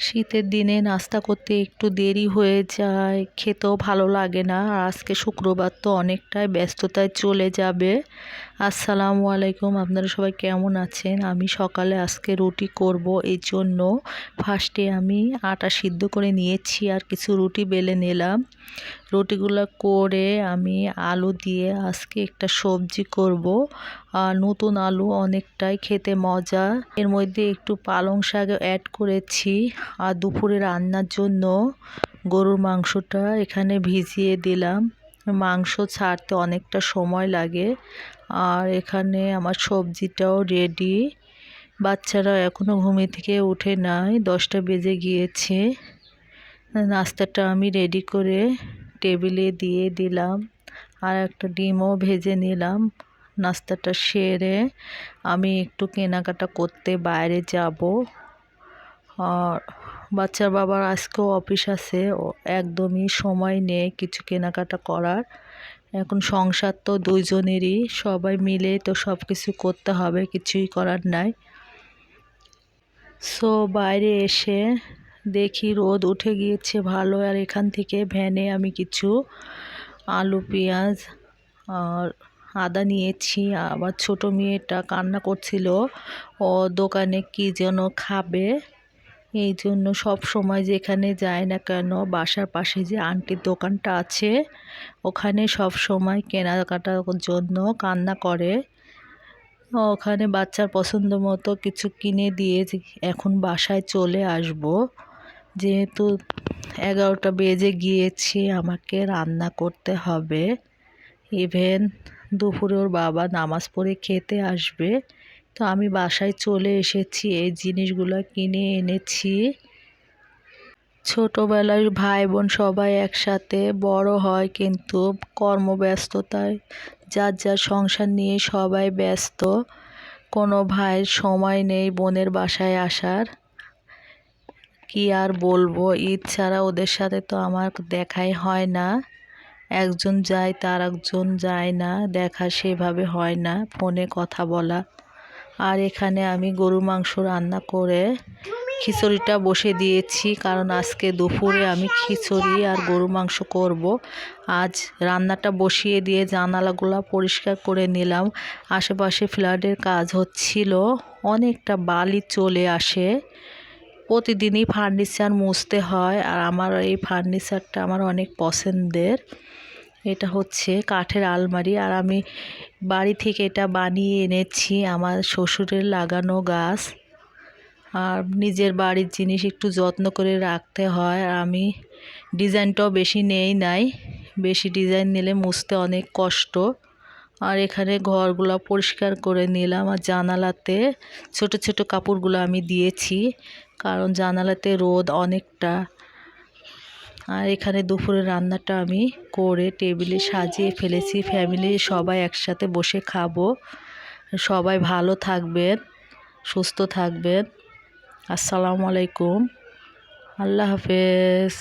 শীতের দিনে নাস্তা করতে একটু দেরি হয়ে যায়, খেতেও ভালো লাগে না। আর আজকে শুক্রবার তো অনেকটাই ব্যস্ততায় চলে যাবে। আসসালামু আলাইকুম, আপনারা সবাই কেমন আছেন? আমি সকালে আজকে রুটি করব, এই জন্য ফার্স্টে আমি আটা সিদ্ধ করে নিয়েছি আর কিছু রুটি বেলে নিলাম। রুটিগুলো করে আমি আলু দিয়ে আজকে একটা সবজি করব। আর নতুন আলু অনেকটাই খেতে মজা। এর মধ্যে একটু পালং শাক অ্যাড করেছি। আর দুপুরে রান্নার জন্য গরুর মাংসটা এখানে ভিজিয়ে দিলাম। মাংস ছাড়তে অনেকটা সময় লাগে। আর এখানে আমার সবজিটাও রেডি। বাচ্চারা এখনও ঘুমিয়ে থেকে উঠে নাই, 10টা বেজে গিয়েছে। নাস্তাটা আমি রেডি করে টেবিলে দিয়ে দিলাম। আর একটা ডিমও ভেজে নিলাম। নাস্তাটা সেরে আমি একটু কেনাকাটা করতে বাইরে যাব। আর বাচ্চার বাবার আজকেও অফিস আছে, একদমই সময় নেই কিছু কেনাকাটা করার। এখন সংসার তো দুইজনেরই, সবাই মিলে তো সব কিছু করতে হবে, কিছুই করার নাই। সো বাইরে এসে দেখি রোদ উঠে গিয়েছে ভালো। আর এখান থেকে ভ্যানে আমি কিছু আলু পেঁয়াজ আর আদা নিয়েছি। আবার ছোট মেয়েটা কান্না করছিল, ও দোকানে কি যেন খাবে। এই জন্য সব সময় যেখানে যায় না কেন, বাসার পাশে যে আন্টির দোকানটা আছে ওখানে সব সময় কেনাকাটার জন্য কান্না করে। ওখানে বাচ্চার পছন্দ মতো কিছু কিনে দিয়ে এখন বাসায় চলে আসব। যেহেতু 11টা বেজে গিয়েছে, আমাকে রান্না করতে হবে। ইভেন দুপুরে ওর বাবা নামাজ পড়ে খেতে আসবে। তো আমি বাসায় চলে এসেছি, এই জিনিসগুলো কিনে এনেছি। ছোটোবেলায় ভাই বোন সবাই একসাথে বড় হয়, কিন্তু কর্মব্যস্ততায় যার যার সংসার নিয়ে সবাই ব্যস্ত। কোনো ভাইয়ের সময় নেই বোনের বাসায় আসার। কি আর বলবো, ঈদ ছাড়া ওদের সাথে তো আমার দেখাই হয় না। একজন যায় তার একজন যায় না, দেখা সেভাবে হয় না, ফোনে কথা বলা। আর এখানে আমি গরুর মাংস রান্না করে খিচুড়িটা বসে দিয়েছি, কারণ আজকে দুপুরে আমি খিচুড়ি আর গরুর মাংস করব। আজ রান্নাটা বসিয়ে দিয়ে জানালাগুলো পরিষ্কার করে নিলাম। আশেপাশে ফ্ল্যাটের কাজ হচ্ছিল, অনেকটা বালি চলে আসে। প্রতিদিনই ফার্নিচার মুছতে হয়। আর আমার এই ফার্নিচারটা আমার অনেক পছন্দের। এটা হচ্ছে কাঠের আলমারি, আর আমি বাড়ি থেকে এটা বানিয়ে এনেছি, আমার শ্বশুরের লাগানো গাছ। আর নিজের বাড়ির জিনিস একটু যত্ন করে রাখতে হয়। আর আমি ডিজাইনটাও বেশি নেই নাই, বেশি ডিজাইন নিলে মুছতে অনেক কষ্ট। আর এখানে ঘরগুলো পরিষ্কার করে নিলাম। আর জানালাতে ছোট ছোট কাপড়গুলো আমি দিয়েছি, কারণ জানালাতে রোদ অনেকটা। আর এখানে দুপুরে রান্নাটা আমি করে টেবিলে সাজিয়ে ফেলেছি। ফ্যামিলি সবাই একসাথে বসে খাবো। সবাই ভালো থাকবেন, সুস্থ থাকবেন। আসসালামু আলাইকুম, আল্লাহ হাফেজ।